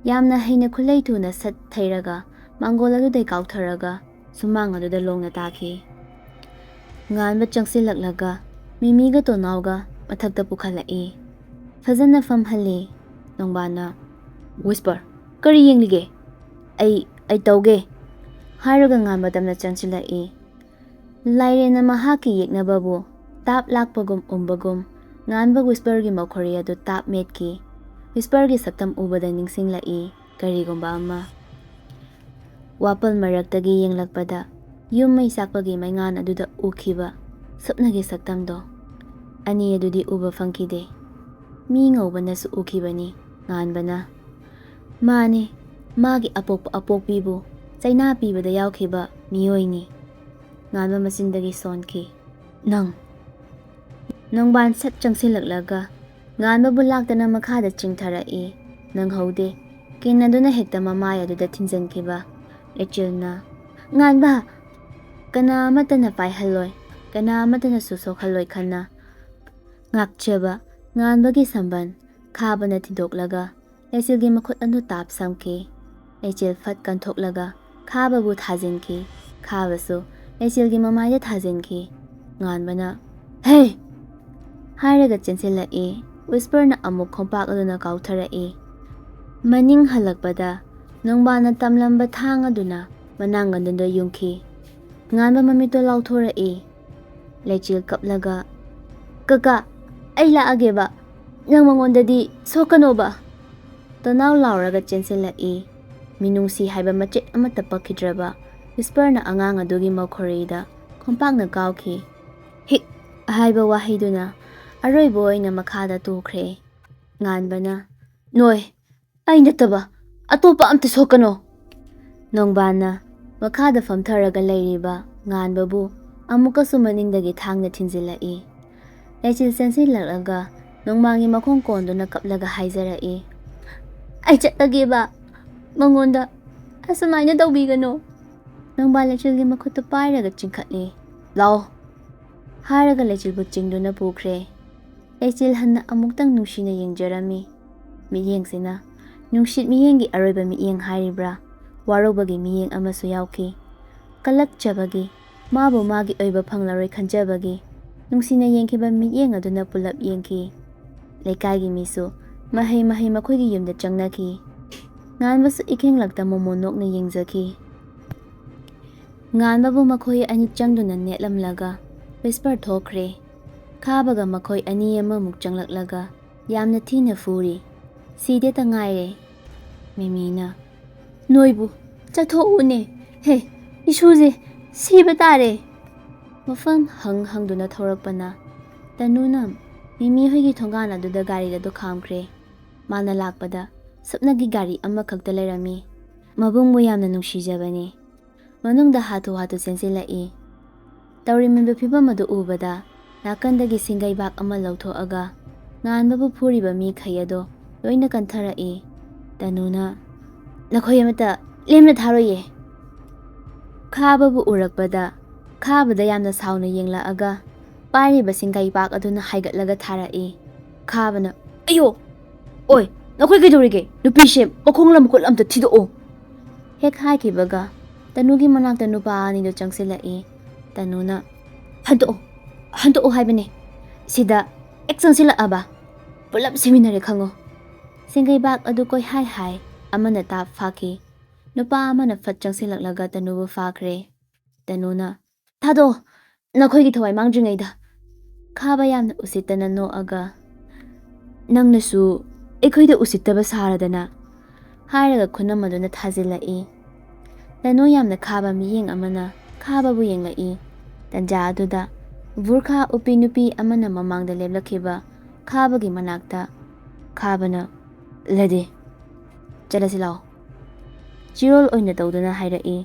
ꯌꯥꯝꯅ ꯍꯩꯅ ꯈꯨꯠꯂꯩ ꯊꯨꯅ ꯁꯠ ꯊꯩꯔꯒ ꯃꯥꯡꯒꯣꯜ ꯑꯗꯨꯗꯩ ꯀꯥꯎꯊꯔꯒ ꯁꯨꯃꯥꯡ ꯑꯗꯨꯗ ꯂꯣꯡꯅ ꯇꯥꯈꯤ. ꯉꯥꯟꯕ ꯆꯪꯁꯤꯜꯂꯛꯂꯒ ꯃꯤꯃꯤꯒ ꯇꯣꯅꯥꯎꯒ ꯃꯊꯛꯇ ꯄꯨꯈꯠꯂꯛꯏ. ꯐꯖꯅ ꯐꯝꯍꯜꯂꯤ. ꯅꯣꯡꯕꯥꯟꯅ, ꯋꯤꯁꯄꯔ, ꯀꯔꯤ ꯌꯦꯡꯂꯤꯒꯦ? ꯑꯩ ꯇꯧꯒꯦ ꯍꯥꯏꯔꯒ ꯉꯥꯟꯕ ꯇꯝꯅ ꯆꯪꯁꯤꯜꯂꯛꯏ. ꯂꯥꯏꯔꯦꯟꯅ ꯃꯍꯥꯛꯀꯤ ꯌꯦꯛꯅꯕꯕꯨ ꯇꯥꯞ ꯂꯥꯛꯄꯒꯨꯝ ꯎꯝꯕꯒꯨꯝ ꯉꯥꯟꯕ ꯋꯤꯁꯄꯔꯒꯤ ꯃꯈꯣꯔꯤ ꯑꯗꯨ ꯇꯥꯞ ꯃꯦꯠꯈꯤ. ꯋꯤꯁꯄꯔꯒꯤ ꯁꯛꯇꯝ ꯎꯕꯗ ꯅꯤꯡꯁꯤꯡꯂꯛꯏ ꯀꯔꯤꯒꯨꯝꯕ ꯑꯃ. ꯋꯥꯄꯜ ꯃꯔꯛꯇꯒꯤ ꯌꯦꯡꯂꯛꯄꯗ ꯌꯨꯝ ꯃꯩ ꯆꯥꯛꯄꯒꯤ ꯃꯩꯉꯥꯟ ꯑꯗꯨꯗ ꯎꯈꯤꯕ ꯁꯨꯞꯅꯒꯤ ꯁꯛꯇꯝꯗꯣ. ꯑꯅꯤ ꯑꯗꯨꯗꯤ ꯎꯕ ꯐꯪꯈꯤꯗꯦ. ꯃꯤ ꯉꯧꯕꯅꯁꯨ ꯎꯈꯤꯕꯅꯤ ꯉꯥꯟꯕꯅ. ꯃꯥꯅꯤ, ꯃꯥꯒꯤ ꯑꯄꯣꯛꯄ ꯑꯄꯣꯛꯄꯤꯕꯨ ꯆꯩꯅꯥ ꯄꯤꯕꯗ ꯌꯥꯎꯈꯤꯕ ꯃꯤꯑꯣꯏꯅꯤ. ꯉꯥꯟꯕ ꯃꯆꯤꯟꯗꯒꯤ ꯁꯣꯟꯈꯤ, ꯅꯪ. ꯅꯣꯡꯕꯥꯟ ꯁꯠ ꯆꯪꯁꯤꯜꯂꯛꯂꯒ ꯉꯥꯟꯕꯕꯨ ꯂꯥꯛꯇꯅ ꯃꯈꯥꯗ ꯆꯤꯡꯊꯔꯛꯏ. ꯅꯪꯍꯧꯗꯦ. ꯀꯤꯟꯅꯗꯨꯅ ꯍꯦꯛꯇ ꯃꯃꯥꯏ ꯑꯗꯨꯗ ꯊꯤꯟꯖꯤꯟꯈꯤꯕ. ꯂꯩꯆꯤꯜꯅ, ꯉꯥꯟꯕ! ꯀꯅꯥ ꯑꯃꯠꯇꯅ ꯄꯥꯏꯍꯜꯂꯣꯏ, ꯀꯅꯥ ꯑꯃꯠꯇꯅꯁꯨ ꯁꯣꯛꯍꯜꯂꯣꯏ ꯈꯟꯅ ꯉꯥꯛꯆꯕ ꯉꯥꯟꯕꯒꯤ ꯁꯝꯕꯟ ꯈꯥꯕꯅ ꯊꯤꯟꯗꯣꯛꯂꯒ ꯂꯩꯆꯤꯜꯒꯤ ꯃꯈꯨꯠ ꯑꯗꯨ ꯇꯥꯞ ꯁꯝꯈꯤ. ꯂꯩꯆꯤꯜ ꯐꯠ ꯀꯟꯊꯣꯛꯂꯒ ꯈꯥꯕꯕꯨ ꯊꯥꯖꯤꯟꯈꯤ. ꯈꯥꯕꯁꯨ ꯂꯩꯆꯤꯜꯒꯤ ꯃꯃꯥꯏꯗ ꯊꯥꯖꯤꯟꯈꯤ. ꯉꯥꯟꯕꯅ, ꯍꯦ! ꯍꯥꯏꯔꯒ ꯆꯦꯟꯁꯤꯜꯂꯛꯏ. ꯋꯤꯁꯄꯔꯅ ꯑꯃꯨꯛ ꯈꯣꯡꯄꯥꯛ ꯑꯗꯨꯅ ꯀꯥꯎꯊꯔꯛꯏ. ꯃꯅꯤꯡ ꯍꯜꯂꯛꯄꯗ ꯅꯣꯡꯕꯥꯟꯅ ꯇꯝꯂꯝꯕ ꯊꯥꯡ ꯑꯗꯨꯅ ꯃꯅꯥꯡꯒꯟꯗꯨꯗ ꯌꯨꯡꯈꯤ. ꯉꯥꯟꯕ ꯃꯃꯤꯠꯇꯣ ꯂꯥꯎꯊꯣꯔꯛꯏ. ꯂꯩꯆꯤꯜ ꯀꯞꯂꯒ, ꯀꯀꯥ, ꯑꯩ ꯂꯥꯛꯑꯒꯦꯕ. ꯅꯪ ꯃꯉꯣꯟꯗꯗꯤ ꯁꯣꯛꯀꯅꯣꯕ. ꯇꯣꯅꯥꯎ ꯂꯥꯎꯔꯒ ꯆꯦꯟꯁꯤꯜꯂꯛꯏ. ꯃꯤꯅꯨꯡꯁꯤ ꯍꯥꯏꯕ ꯃꯆꯦꯠ ꯑꯃꯠꯇ ꯄꯛꯈꯤꯗ꯭ꯔꯕ ꯋꯤꯁꯄꯔꯅ ꯑꯉꯥꯡ ꯑꯗꯨꯒꯤ ꯃꯈꯣꯔꯤꯗ ꯈꯣꯡꯄꯥꯛꯅ ꯀꯥꯎꯈꯤ. ꯍꯤꯛ ꯍꯥꯏꯕ ꯋꯥꯍꯩꯗꯨꯅ ꯑꯔꯣꯏꯕ ꯑꯣꯏꯅ ꯃꯈꯥꯗ ꯇꯨꯈ꯭ꯔꯦ. ꯉꯥꯟꯕꯅ, ꯅꯣꯏ, ꯑꯩ ꯅꯠꯇꯕ ꯑꯇꯣꯞꯄ ꯑꯝꯇ ꯁꯣꯛꯀꯅꯣ. ꯅꯣꯡꯕꯥꯟꯅ ꯃꯈꯥꯗ ꯐꯝꯊꯔꯒ ꯂꯩꯔꯤꯕ ꯉꯥꯟꯕꯕꯨ ꯑꯃꯨꯛꯀꯁꯨ ꯃꯅꯤꯡꯗꯒꯤ ꯊꯥꯡꯅ ꯊꯤꯟꯖꯤꯜꯂꯛꯏ. ꯂꯩꯆꯤꯜ ꯆꯦꯟꯁꯤꯜꯂꯛꯂꯒ ꯅꯣꯡꯃꯥꯡꯒꯤ ꯃꯈꯣꯡ ꯀꯣꯟꯗꯨꯅ ꯀꯞꯂꯒ ꯍꯥꯏꯖꯔꯛꯏ, ꯑꯩ ꯆꯠꯂꯒꯦꯕ. ꯃꯉꯣꯟꯗ ꯑꯁꯨꯃꯥꯏꯅ ꯇꯧꯕꯤꯒꯅꯨ. ꯅꯣꯡꯕꯥꯟ ꯂꯩꯆꯤꯜꯒꯤ ꯃꯈꯨꯠꯇꯨ ꯄꯥꯏꯔꯒ ꯆꯤꯡꯈꯠꯂꯤ. ꯂꯥꯛꯑꯣ ꯍꯥꯏꯔꯒ ꯂꯩꯆꯤꯜꯕꯨ ꯆꯤꯡꯗꯨꯅ ꯄꯨꯈ꯭ꯔꯦ. ꯂꯩꯆꯤꯜ ꯍꯟꯅ ꯑꯃꯨꯛꯇꯪ ꯅꯨꯡꯁꯤꯅ ꯌꯦꯡꯖꯔꯝꯃꯤ. ꯃꯤꯠꯌꯦꯡꯁꯤꯅ ꯅꯨꯡꯁꯤꯠ ꯃꯤꯌꯦꯡꯒꯤ ꯑꯔꯣꯏꯕ ꯃꯤꯠꯌꯦꯡ ꯍꯥꯏꯔꯤꯕ꯭ꯔꯥ, ꯋꯥꯔꯧꯕꯒꯤ ꯃꯤꯠꯌꯦꯡ ꯑꯃꯁꯨ ꯌꯥꯎꯈꯤ. ꯀꯜꯂꯛꯆꯕꯒꯤ, ꯃꯥꯕꯨ ꯃꯥꯒꯤ ꯑꯣꯏꯕ ꯐꯪꯂꯔꯣꯏ ꯈꯟꯖꯕꯒꯤ ꯅꯨꯡꯁꯤꯅ ꯌꯦꯡꯈꯤꯕ ꯃꯤꯠꯌꯦꯡ ꯑꯗꯨꯅ ꯄꯨꯂꯞ ꯌꯦꯡꯈꯤ. ꯂꯩꯀꯥꯏꯒꯤ ꯃꯤꯁꯨ ꯃꯍꯩ ꯃꯈꯣꯏꯒꯤ ꯌꯨꯝꯗ ꯆꯪꯅꯈꯤ. ꯉꯥꯟꯕꯁꯨ ꯏꯈꯤꯡꯂꯛꯇ ꯃꯣꯃꯣꯟ ꯅꯣꯛꯅ ꯌꯦꯡꯖꯈꯤ. ꯉꯥꯟꯕꯕꯨ ꯃꯈꯣꯏ ꯑꯅꯤ ꯆꯪꯗꯨꯅ ꯅꯦꯠꯂꯝꯂꯒ ꯋꯤꯁꯄꯔ ꯊꯣꯛꯈ꯭ꯔꯦ. ꯈꯥꯕꯒ ꯃꯈꯣꯏ ꯑꯅꯤ ꯑꯃꯃꯨꯛ ꯆꯪꯂꯛꯂꯒ ꯌꯥꯝꯅ ꯊꯤꯅ ꯐꯨꯔꯤ. ꯁꯤꯗꯦꯇ ꯉꯥꯏꯔꯦ. ꯃꯤꯃꯤꯅ, ꯅꯣꯏꯕꯨ ꯆꯠꯊꯣꯛꯎꯅꯦ. ꯍꯦ, ꯏꯁꯨꯁꯦ ꯁꯤꯕ ꯇꯥꯔꯦ. ꯃꯐꯝ ꯍꯪꯗꯨꯅ ꯊꯧꯔꯛꯄꯅ ꯇꯅꯨꯅ ꯃꯤꯃꯤ ꯍꯣꯏꯒꯤ ꯊꯣꯡꯒꯥꯟ ꯑꯗꯨꯗ ꯒꯥꯔꯤ ꯑꯗꯨ ꯈꯥꯝꯈ꯭ꯔꯦ. ꯃꯥꯅ ꯂꯥꯛꯄꯗ ꯁꯨꯞꯅꯒꯤ ꯒꯥꯔꯤ ꯑꯃꯈꯛꯇ ꯂꯩꯔꯝꯃꯤ. ꯃꯕꯨꯡꯕꯨ ꯌꯥꯝꯅ ꯅꯨꯡꯁꯤꯖꯕꯅꯤ. ꯃꯅꯨꯡꯗ ꯍꯥꯊꯨ ꯆꯦꯟꯁꯤꯜꯂꯛꯏ. ꯇꯧꯔꯤꯕ ꯐꯤꯕꯝ ꯑꯗꯨ ꯎꯕꯗ ꯅꯥꯀꯟꯗꯒꯤ ꯁꯤꯡꯒꯩꯕꯥꯛ ꯑꯃ ꯂꯧꯊꯣꯛꯑꯒ ꯉꯥꯟꯕꯕꯨ ꯐꯨꯔꯤꯕ ꯃꯤꯈꯩ ꯑꯗꯣ ꯂꯣꯏꯅ ꯀꯟꯊꯔꯛꯏ. ꯇꯅꯨꯅ, ꯅꯈꯣꯏ ꯑꯃꯠꯇ ꯂꯦꯝꯅ ꯊꯥꯔꯣꯏꯌꯦ. ꯈꯥꯕꯕꯨ ꯎꯔꯛꯄꯗ ꯈꯥꯕꯗ ꯌꯥꯝꯅ ꯁꯥꯎꯅ ꯌꯦꯡꯂꯛꯑꯒ ꯄꯥꯏꯔꯤꯕ ꯁꯤꯡꯒꯩꯕꯥꯛ ꯑꯗꯨꯅ ꯍꯥꯏꯒꯠꯂꯒ ꯊꯥꯔꯛꯏ. ꯈꯥꯕꯅ, ꯑꯌꯣ! ꯑꯣꯏ, ꯅꯈꯣꯏ ꯀꯩꯗꯧꯔꯤꯒꯦ? ꯅꯨꯄꯤꯁꯦ ꯃꯈꯣꯡ ꯂꯝꯈꯨꯠ ꯑꯝꯇ ꯊꯤꯗꯣꯛꯑꯣ. ꯍꯦꯛ ꯍꯥꯏꯈꯤꯕꯒ ꯇꯅꯨꯒꯤ ꯃꯅꯥꯛꯇ ꯅꯨꯄꯥ ꯑꯅꯤꯗꯨ ꯆꯪꯁꯤꯜꯂꯛꯏ. ꯇꯅꯨꯅ, ꯍꯟꯗꯣꯛꯑꯣ ꯍꯥꯏꯕꯅꯦ. ꯁꯤꯗ ꯍꯦꯛ ꯆꯪꯁꯤꯜꯂꯛꯑꯕ ꯄꯨꯂꯞ ꯁꯤꯃꯤꯟꯅꯔꯦ ꯈꯪꯉꯣ. ꯁꯤꯡꯒꯩꯕꯥꯛ ꯑꯗꯨ ꯀꯣꯏꯍꯥꯏ ꯑꯃꯅ ꯇꯥꯞ ꯐꯥꯈꯤ. ꯅꯨꯄꯥ ꯑꯃꯅ ꯐꯠ ꯆꯪꯁꯤꯜꯂꯛꯂꯒ ꯇꯅꯨꯕꯨ ꯐꯥꯈ꯭ꯔꯦ. ꯇꯅꯨꯅ, ꯊꯥꯗꯣꯛꯑꯣ, ꯅꯈꯣꯏꯒꯤ ꯊꯋꯥꯏ ꯃꯥꯡꯗ꯭ꯔꯤꯉꯩꯗ. ꯈꯥꯕ ꯌꯥꯝꯅ ꯎꯁꯤꯠꯇꯅ ꯅꯣꯛꯑꯒ, ꯅꯪꯅꯁꯨ ꯑꯩꯈꯣꯏꯗ ꯎꯁꯤꯠꯇꯕ ꯁꯥꯔꯗꯅ ꯍꯥꯏꯔꯒ ꯈꯨꯅꯝ ꯑꯗꯨꯅ ꯊꯥꯖꯤꯜꯂꯛꯏ. ꯇꯅꯨ ꯌꯥꯝꯅ ꯈꯥꯕ ꯃꯤꯠꯌꯦꯡ ꯑꯃꯅ ꯈꯥꯕꯕꯨ ꯌꯦꯡꯂꯛꯏ꯫ ꯇꯟꯖꯥ ꯑꯗꯨꯗ ꯕꯨꯔꯈꯥ ꯎꯞꯄꯤ ꯅꯨꯄꯤ ꯑꯃꯅ ꯃꯃꯥꯡꯗ ꯂꯦꯞꯂꯛꯈꯤꯕ ꯈꯥꯕꯒꯤ ꯃꯅꯥꯛꯇ ꯈꯥꯕꯅ "ꯂꯦꯗꯤ, ꯆꯠꯂꯁꯤ ꯂꯥꯛꯑꯣ" ꯆꯤꯔꯣꯜ ꯑꯣꯏꯅ ꯇꯧꯗꯨꯅ ꯍꯥꯏꯔꯛꯏ꯫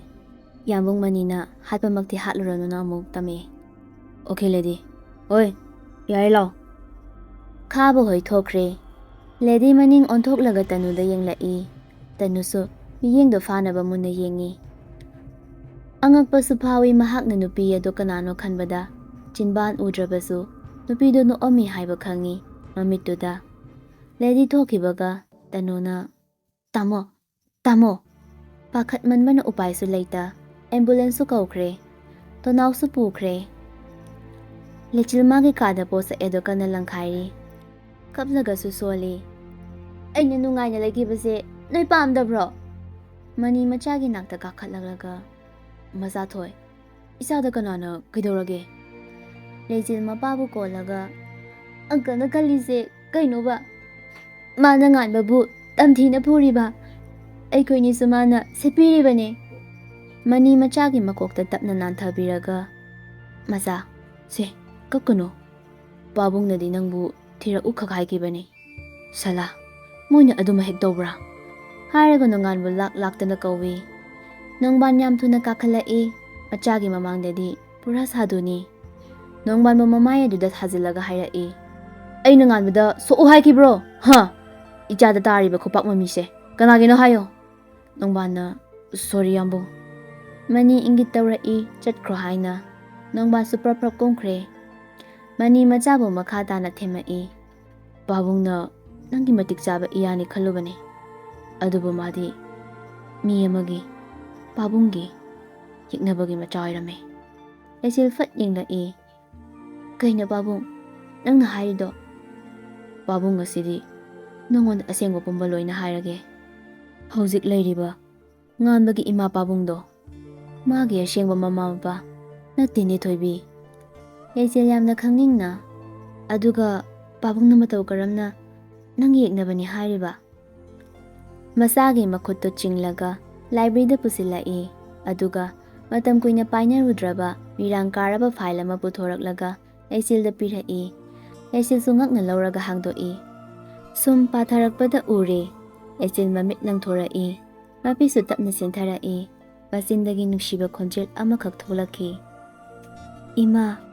ꯌꯥꯝꯕꯨꯡ ꯃꯅꯤꯅ ꯍꯥꯠꯄꯃꯛꯇꯤ ꯍꯥꯠꯂꯨꯔꯅꯨꯅ ꯑꯃꯨꯛ ꯇꯝꯃꯛꯏ꯫ "ꯑꯣꯀꯦ ꯂꯦꯗꯤ, ꯍꯣꯏ ꯌꯥꯔꯦ ꯂꯥꯛꯑꯣ" ꯈꯥꯕ ꯍꯣꯏ ꯊꯣꯛꯈ꯭ꯔꯦ꯫ ꯂꯦꯗꯤ ꯃꯅꯤꯡ ꯑꯣꯟꯊꯣꯛꯂꯒ ꯇꯅꯨꯗ ꯌꯦꯡꯂꯛꯏ꯫ ꯇꯅꯨꯁꯨ ꯃꯤꯠꯌꯦꯡꯗꯣ ꯐꯥꯅꯕ ꯃꯨꯟꯅ ꯌꯦꯡꯉꯤ꯫ ꯑꯉꯛꯄꯁꯨ ꯐꯥꯎꯏ ꯃꯍꯥꯛꯅ ꯅꯨꯄꯤ ꯑꯗꯨ ꯀꯅꯥꯅꯣ ꯈꯟꯕꯗ ꯆꯤꯟꯕꯥꯟ ꯎꯗ꯭ꯔꯕꯁꯨ ꯅꯨꯄꯤꯗꯨ ꯅꯣꯛꯑꯝꯃꯤ ꯍꯥꯏꯕ ꯈꯪꯉꯤ ꯃꯃꯤꯠꯇꯨꯗ꯫ ꯂꯦꯗꯤ ꯊꯣꯛꯈꯤꯕꯒ ꯇꯅꯨꯅ "ꯇꯥꯃꯣ, ꯇꯥꯃꯣ" ꯄꯥꯈꯠꯃꯟꯕꯅ ꯎꯄꯥꯏꯁꯨ ꯂꯩꯇ ꯑꯦꯝꯕꯨꯂꯦꯟꯁꯁꯨ ꯀꯧꯈ꯭ꯔꯦ, ꯇꯣꯅꯥꯎꯁꯨ ꯄꯨꯈ꯭ꯔꯦ꯫ ꯂꯤꯆꯤꯜ ꯃꯥꯒꯤ ꯀꯥꯗ ꯄꯣꯠꯁꯛꯑꯦꯗꯣ ꯀꯟꯅ ꯂꯪꯈꯥꯏꯔꯤ꯫ ꯀꯞꯂꯒꯁꯨ ꯁꯣꯜꯂꯤ꯫ "ꯑꯩꯅ ꯅꯨꯡꯉꯥꯏꯅ ꯂꯩꯈꯤꯕꯁꯦ ꯅꯣꯏ ꯄꯥꯝꯗꯕ꯭ꯔꯣ?" ꯃꯅꯤ ꯃꯆꯥꯒꯤ ꯅꯥꯛꯇ ꯀꯥꯈꯠꯂꯛꯂꯒ "ꯃꯆꯥꯊꯣꯏ, ꯏꯆꯥꯗ ꯀꯅꯥꯅ ꯀꯩꯗꯧꯔꯒꯦ?" ꯂꯩꯆꯤꯜ ꯃꯄꯥꯕꯨ ꯀꯣꯜꯂꯒ "ꯑꯪꯀꯜꯅ ꯈꯜꯂꯤꯁꯦ ꯀꯩꯅꯣꯕ? ꯃꯥꯅ ꯉꯥꯟꯕꯕꯨ ꯇꯝꯊꯤꯅ ꯐꯨꯔꯤꯕ, ꯑꯩꯈꯣꯏꯅꯤꯁꯨ ꯃꯥꯅ ꯁꯦꯠꯄꯤꯔꯤꯕꯅꯦ." ꯃꯅꯤ ꯃꯆꯥꯒꯤ ꯃꯀꯣꯛꯇ ꯇꯞꯅ ꯅꯥꯟꯊꯕꯤꯔꯒ "ꯃꯆꯥ, ꯁꯦ ꯀꯞꯀꯅꯨ. ꯄꯥꯕꯨꯡꯅꯗꯤ ꯅꯪꯕꯨ ꯊꯤꯔꯛꯎ ꯈꯛ ꯍꯥꯏꯈꯤꯕꯅꯤ." "ꯁꯂꯥ, ꯃꯣꯏꯅ ꯑꯗꯨꯃ ꯍꯦꯛ ꯇꯧꯕ꯭ꯔꯥ?" ꯍꯥꯏꯔꯒ ꯅꯣꯡꯉꯥꯟꯕꯨ ꯂꯥꯛꯇꯅ ꯀꯧꯏ꯫ ꯅꯣꯡꯕꯥꯟ ꯌꯥꯝ ꯊꯨꯅ ꯀꯥꯈꯠꯂꯛꯏ꯫ ꯃꯆꯥꯒꯤ ꯃꯃꯥꯡꯗꯗꯤ ꯄꯨꯔꯥ ꯁꯥꯗꯨꯅꯤ꯫ ꯅꯣꯡꯕꯥꯟꯕꯨ ꯃꯃꯥꯏ ꯑꯗꯨꯗ ꯊꯥꯖꯤꯜꯂꯒ ꯍꯥꯏꯔꯛꯏ꯫ "ꯑꯩꯅ ꯉꯥꯟꯕꯗ ꯁꯣꯛꯎ ꯍꯥꯏꯈꯤꯕ꯭ꯔꯣ? ꯍꯥ? ꯏꯆꯥꯗ ꯇꯥꯔꯤꯕ ꯈꯨꯄꯥꯛ ꯃꯃꯤꯁꯦ ꯀꯅꯥꯒꯤꯅꯣ ꯍꯥꯏꯌꯣ." ꯅꯣꯡꯕꯥꯟꯅ "ꯁꯣꯔꯤ ꯌꯥꯝꯕꯨꯡ." ꯃꯅꯤ ꯏꯪꯒꯤꯠ ꯇꯧꯔꯛꯏ ꯆꯠꯈ꯭ꯔꯣ ꯍꯥꯏꯅ꯫ ꯅꯣꯡꯕꯥꯟꯁꯨ ꯄ꯭ꯔꯞ ꯄ꯭ꯔꯞ ꯀꯨꯝꯈ꯭ꯔꯦ꯫ ꯃꯅꯤ ꯃꯆꯥꯕꯨ ꯃꯈꯥ ꯇꯥꯅ ꯊꯦꯝꯃꯛꯏ꯫ "ꯄꯥꯕꯨꯡꯅ ꯅꯪꯒꯤ ꯃꯇꯤꯛ ꯆꯥꯕ ꯏꯌꯥꯅꯤ ꯈꯜꯂꯨꯕꯅꯤ, ꯑꯗꯨꯕꯨ ꯃꯥꯗꯤ ꯃꯤ ꯑꯃꯒꯤ, ꯄꯥꯕꯨꯡꯒꯤ ꯌꯦꯛꯅꯕꯒꯤ ꯃꯆꯥ ꯑꯣꯏꯔꯝꯃꯤ." ꯂꯩꯆꯤꯜ ꯐꯠ ꯌꯦꯡꯂꯛꯏ꯫ "ꯀꯩꯅꯣ ꯄꯥꯕꯨꯡ, ꯅꯪꯅ ꯍꯥꯏꯔꯤꯗꯣ?" "ꯄꯥꯕꯨꯡ ꯉꯁꯤꯗꯤ ꯅꯪꯉꯣꯟꯗ ꯑꯁꯦꯡꯕ ꯄꯨꯝꯕ ꯂꯣꯏꯅ ꯍꯥꯏꯔꯒꯦ. ꯍꯧꯖꯤꯛ ꯂꯩꯔꯤꯕ ꯉꯥꯟꯕꯒꯤ ꯏꯃꯥ ꯄꯥꯕꯨꯡꯗꯣ ꯃꯥꯒꯤ ꯑꯁꯦꯡꯕ ꯃꯃꯥ ꯃꯄꯥ ꯅꯠꯇꯦꯅꯦ ꯊꯣꯏꯕꯤ." ꯂꯩꯆꯤꯜ ꯌꯥꯝꯅ ꯈꯪꯅꯤꯡꯅ "ꯑꯗꯨꯒ ꯄꯥꯕꯨꯡꯅ ꯃꯇꯧ ꯀꯔꯝꯅ ꯅꯪ ꯌꯦꯛꯅꯕꯅꯤ ꯍꯥꯏꯔꯤꯕ?" ꯃꯆꯥꯒꯤ ꯃꯈꯨꯠꯇꯨ ꯆꯤꯡꯂꯒ ꯂꯥꯏꯕ꯭ꯔꯦꯔꯤꯗ ꯄꯨꯁꯤꯜꯂꯛꯏ꯫ ꯑꯗꯨꯒ ꯃꯇꯝ ꯀꯨꯏꯅ ꯄꯥꯏꯅꯔꯨꯗ꯭ꯔꯕ ꯃꯤꯔꯥꯡ ꯀꯥꯔꯕ ꯐꯥꯏꯜ ꯑꯃ ꯄꯨꯊꯣꯔꯛꯂꯒ ꯂꯩꯆꯤꯜꯗ ꯄꯤꯔꯛꯏ꯫ ꯂꯩꯆꯤꯜꯁꯨ ꯉꯛꯅ ꯂꯧꯔꯒ ꯍꯥꯡꯗꯣꯛꯏ꯫ ꯁꯨꯝ ꯄꯥꯊꯔꯛꯄꯗ ꯎꯔꯦ ꯂꯩꯆꯤꯜ ꯃꯃꯤꯠ ꯂꯪꯊꯣꯔꯛꯏ꯫ ꯃꯄꯤꯁꯨ ꯇꯞꯅ ꯆꯦꯟꯊꯔꯛꯏ꯫ ꯃꯆꯤꯟꯗꯒꯤ ꯅꯨꯡꯁꯤꯕ ꯈꯣꯟꯖꯦꯜ ꯑꯃꯈꯛ ꯊꯣꯛꯂꯛꯈꯤ꯫ "ꯏꯃꯥ"꯫